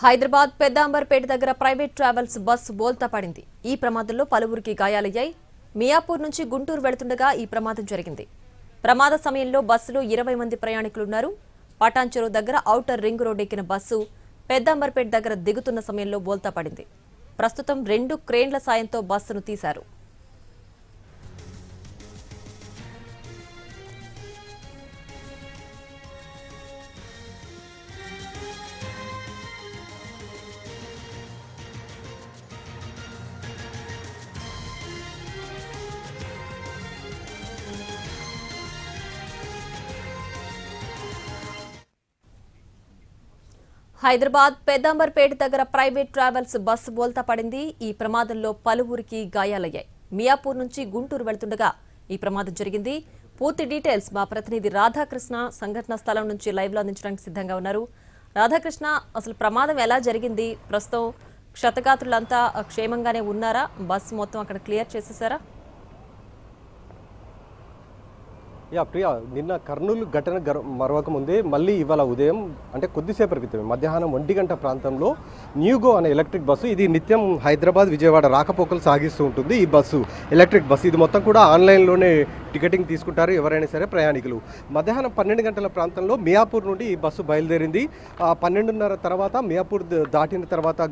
హైదరాబాద్ పెద్దాంబర్పేట దగ్గర private travels bus బోల్తా పడింది. ఈ ప్రమాదంలో పలువురికి గాయాలయ్యాయి. మియాపూర్ నుంచి గుంటూరు వెళుతుండగా ఈ ప్రమాదం జరిగింది. ప్రమాద సమయంలో బస్సులో 20 మంది ప్రయాణికులున్నారు. పటాన్చెరు దగ్గర ఔటర్ రింగ్ రోడ్ ఎక్కిన బస్సు పెద్దాంబర్పేట దగ్గర దిగుతున్న సమయంలో బోల్తా పడింది. ప్రస్తుతం 2 క్రేన్ల సాయంతో బస్సును తీశారు. హైదరాబాద్ పెద్దాంబర్పేట దగ్గర ప్రైవేట్ ట్రావెల్స్ బస్సు బోల్తా పడింది. ఈ ప్రమాదంలో పలువురికి గాయాలయ్యాయి. మియాపూర్ నుంచి గుంటూరు వెళ్తుండగా ఈ ప్రమాదం జరిగింది. పూర్తి డీటెయిల్స్ మా ప్రతినిధి రాధాకృష్ణ సంఘటన స్థలం నుంచి లైవ్ లో అందించడానికి సిద్ధంగా ఉన్నారు. రాధాకృష్ణ, అసలు ప్రమాదం ఎలా జరిగింది? ప్రస్తుతం క్షతగాత్రులంతా క్షేమంగానే ఉన్నారా? బస్సు మొత్తం అక్కడ క్లియర్ చేసేసారా? ప్రియా, నిన్న కర్నూలు ఘటన మరొక ముందే మళ్ళీ ఇవాళ ఉదయం అంటే కొద్దిసేపటి క్రితమే మధ్యాహ్నం 1 గంట ప్రాంతంలో న్యూగో అనే ఎలక్ట్రిక్ బస్సు, ఇది నిత్యం హైదరాబాద్ విజయవాడ రాకపోకలు సాగిస్తూ ఉంటుంది. ఈ బస్సు ఎలక్ట్రిక్ బస్సు, ఇది మొత్తం కూడా ఆన్లైన్లోనే టికెటింగ్ తీసుకుంటారు ఎవరైనా సరే ప్రయాణికులు. మధ్యాహ్నం 12 గంటల ప్రాంతంలో మియాపూర్ నుండి ఈ బస్సు బయలుదేరింది. 12:30 తర్వాత మియాపూర్ దాటిన తర్వాత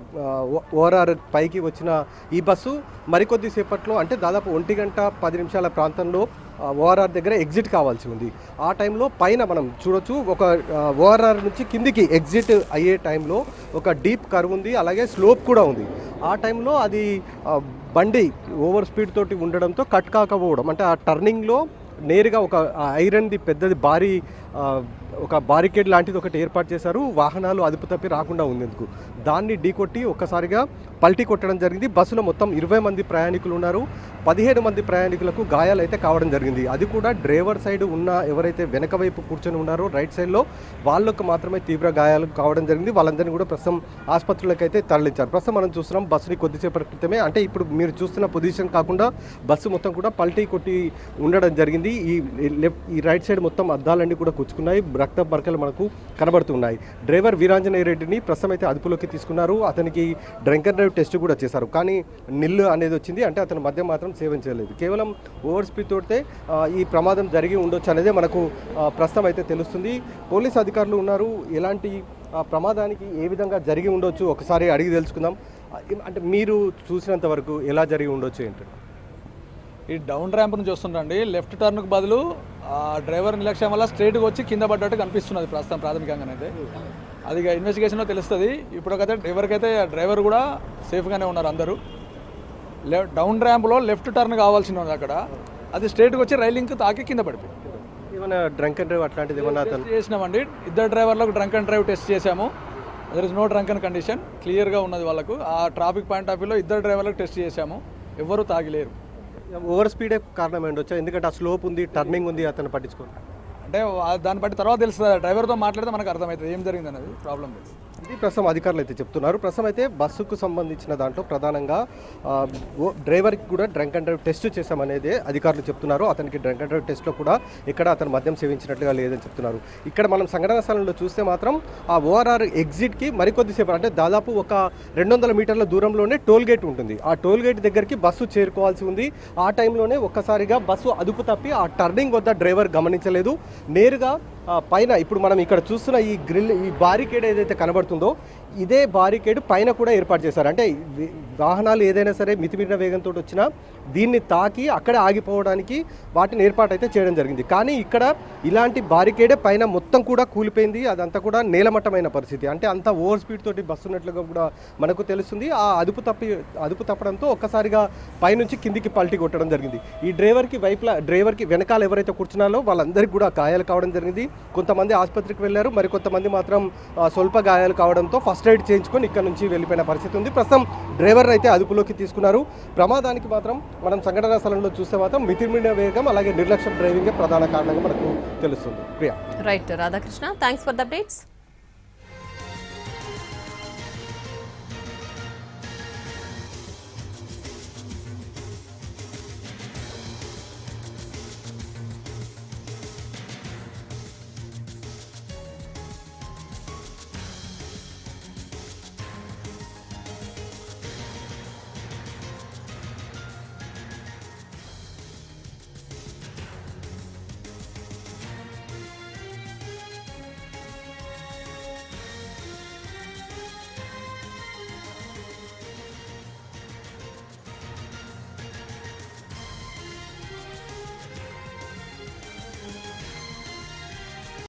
ఓఆర్ఆర్ పైకి వచ్చిన ఈ బస్సు మరికొద్ది సేపట్లో అంటే దాదాపు 1 గంట 10 నిమిషాల ప్రాంతంలో ఓఆర్ఆర్ దగ్గర ఎగ్జిట్ కావాల్సి ఉంది. ఆ టైంలో పైన మనం చూడొచ్చు, ఒక ఓఆర్ఆర్ నుంచి కిందికి ఎగ్జిట్ అయ్యే టైంలో ఒక డీప్ కర్వ్ ఉంది, అలాగే స్లోప్ కూడా ఉంది. ఆ టైంలో అది బండి ఓవర్ స్పీడ్ తోటి ఉండడంతో కట్ కాకపోవడం, అంటే ఆ టర్నింగ్లో నేరుగా ఒక ఐరన్ది పెద్దది భారీ ఒక బారికేడ్ లాంటిది ఒకటి ఏర్పాటు చేశారు. వాహనాలు అదుపు తప్పి రాకుండా ఉండేందుకు దాన్ని ఢీకొట్టి ఒక్కసారిగా పల్టీ కొట్టడం జరిగింది. బస్సులో మొత్తం 20 మంది ప్రయాణికులు ఉన్నారు. 15 మంది ప్రయాణికులకు గాయాలు అయితే కావడం జరిగింది. అది కూడా డ్రైవర్ సైడ్ ఉన్న ఎవరైతే వెనక వైపు కూర్చొని ఉన్నారో రైట్ సైడ్లో వాళ్ళకు మాత్రమే తీవ్ర గాయాలు కావడం జరిగింది. వాళ్ళందరినీ కూడా ప్రస్తుతం ఆసుపత్రులకు అయితే తరలించారు. ప్రస్తుతం మనం చూస్తున్నాం బస్సుని కొద్దిసేపటి క్రితమే, అంటే ఇప్పుడు మీరు చూస్తున్న పొజిషన్ కాకుండా బస్సు మొత్తం కూడా పల్టీ కొట్టి ఉండడం జరిగింది. ఈ రైట్ సైడ్ మొత్తం అద్దాలన్నీ కూడా కూర్చుకున్నాయి, రక్త మరకలు మనకు కనబడుతున్నాయి. డ్రైవర్ వీరాంజనేయ రెడ్డిని ప్రస్తుతం అయితే అదుపులోకి తీసుకున్నారు. అతనికి డ్రంక్ అండ్ డ్రైవ్ టెస్ట్ కూడా చేశారు, కానీ నిల్లు అనేది వచ్చింది. అంటే అతను మద్యం మాత్రం సేవించలేదు. కేవలం ఓవర్ స్పీడ్ తోటే ఈ ప్రమాదం జరిగి ఉండొచ్చు అనేది మనకు ప్రస్తుతం అయితే తెలుస్తుంది. పోలీసు అధికారులు ఉన్నారు. ఎలాంటి ప్రమాదానికి ఏ విధంగా జరిగి ఉండొచ్చు ఒకసారి అడిగి తెలుసుకుందాం. అంటే మీరు చూసినంత వరకు ఎలా జరిగి ఉండొచ్చు ఏంటంటే, ఈ డౌన్ ర్యాంప్ నుంచి వస్తుండండి, లెఫ్ట్ టర్న్కు బదులు డ్రైవర్ నిర్లక్ష్యం వల్ల స్ట్రైట్గా వచ్చి కింద పడ్డట్టు కనిపిస్తున్నది ప్రస్తుతం ప్రాథమికంగానైతే. అది ఇన్వెస్టిగేషన్లో తెలుస్తుంది. ఇప్పటికైతే డ్రైవర్ కూడా సేఫ్గానే ఉన్నారు అందరూ. డౌన్ ర్యాంప్లో లెఫ్ట్ టర్న్ కావాల్సి ఉంది, అక్కడ అది స్ట్రైట్గా వచ్చి రైలింగ్ తాకి కింద పడిపోయి. ఏమైనా డ్రంక్ అండ్ డ్రైవ్ అట్లాంటిది ఏమన్నా చేసినామండి. 2 డ్రైవర్లకు డ్రంక్ అండ్ డ్రైవ్ టెస్ట్ చేశాము. There is no drunk and condition, క్లియర్గా ఉన్నది వాళ్ళకు. ఆ ట్రాఫిక్ పాయింట్ ఆఫ్ వ్యూలో 2 డ్రైవర్లకు టెస్ట్ చేశాము, ఎవరు తాగిలేరు. ఓవర్ స్పీడే కారణం ఏంటొచ్చా? ఎందుకంటే ఆ స్లోప్ ఉంది, టర్నింగ్ ఉంది, అతను పట్టించుకోండి. అంటే దాన్ని బట్టి తర్వాత తెలుస్తుంది, డ్రైవర్తో మాట్లాడితే మనకు అర్థమవుతుంది ఏం జరిగింది అనేది ప్రాబ్లం. ఇది ప్రస్తుతం అధికారులు అయితే చెప్తున్నారు. ప్రస్తుతం అయితే బస్సుకు సంబంధించిన దాంట్లో ప్రధానంగా డ్రైవర్కి కూడా డ్రంక్ అండ్ డ్రైవ్ టెస్ట్ చేశామనేది అధికారులు చెప్తున్నారు. అతనికి డ్రంక్ అండ్ డ్రైవ్ టెస్ట్లో కూడా ఇక్కడ అతను మద్యం సేవించినట్లుగా లేదని చెప్తున్నారు. ఇక్కడ మనం సంఘటన స్థలంలో చూస్తే మాత్రం ఆ ఓఆర్ఆర్ ఎగ్జిట్కి మరికొద్దిసేపు, అంటే దాదాపు ఒక 200 మీటర్ల దూరంలోనే టోల్ గేట్ ఉంటుంది. ఆ టోల్ గేట్ దగ్గరికి బస్సు చేరుకోవాల్సి ఉంది. ఆ టైంలోనే ఒక్కసారిగా బస్సు అదుపు తప్పి ఆ టర్నింగ్ వద్ద డ్రైవర్ గమనించలేదు. నేరుగా పైన ఇప్పుడు మనం ఇక్కడ చూస్తున్న ఈ గ్రిల్, ఈ బారికేడ్ ఏదైతే కనబడుతుందో ఇదే బారికేడ్ పైన కూడా ఏర్పాటు చేశారు. అంటే వాహనాలు ఏదైనా సరే మితిమీరిన వేగంతో వచ్చినా దీన్ని తాకి అక్కడే ఆగిపోవడానికి వాటిని ఏర్పాటు అయితే చేయడం జరిగింది. కానీ ఇక్కడ ఇలాంటి బారికేడే పైన మొత్తం కూడా కూలిపోయింది. అదంతా కూడా నేలమట్టమైన పరిస్థితి, అంటే అంత ఓవర్ స్పీడ్ తోటి బస్సు ఉన్నట్లుగా కూడా మనకు తెలుస్తుంది. ఆ అదుపు తప్పడంతో ఒక్కసారిగా పైనుంచి కిందికి పల్టీ కొట్టడం జరిగింది. ఈ డ్రైవర్కి వెనకాల ఎవరైతే కూర్చున్నారో వాళ్ళందరికీ కూడా గాయాలు కావడం జరిగింది. కొంతమంది ఆసుపత్రికి వెళ్ళారు, మరికొంతమంది మాత్రం స్వల్ప గాయాలు కావడంతో ఫస్ట్ ఎయిడ్ చేయించుకొని ఇక్కడ నుంచి వెళ్ళిపోయిన పరిస్థితి ఉంది. ప్రస్తుతం డ్రైవర్ అయితే అదుపులోకి తీసుకున్నారు. ప్రమాదానికి మాత్రం మనం సంఘటనా స్థలంలో చూస్తే మాత్రం మితిమీరిన వేగం అలాగే నిర్లక్ష్యం డ్రైవింగే ప్రధాన కారణంగా మనకు తెలుస్తుంది. Priya. Right Radhakrishna, thanks for the updates.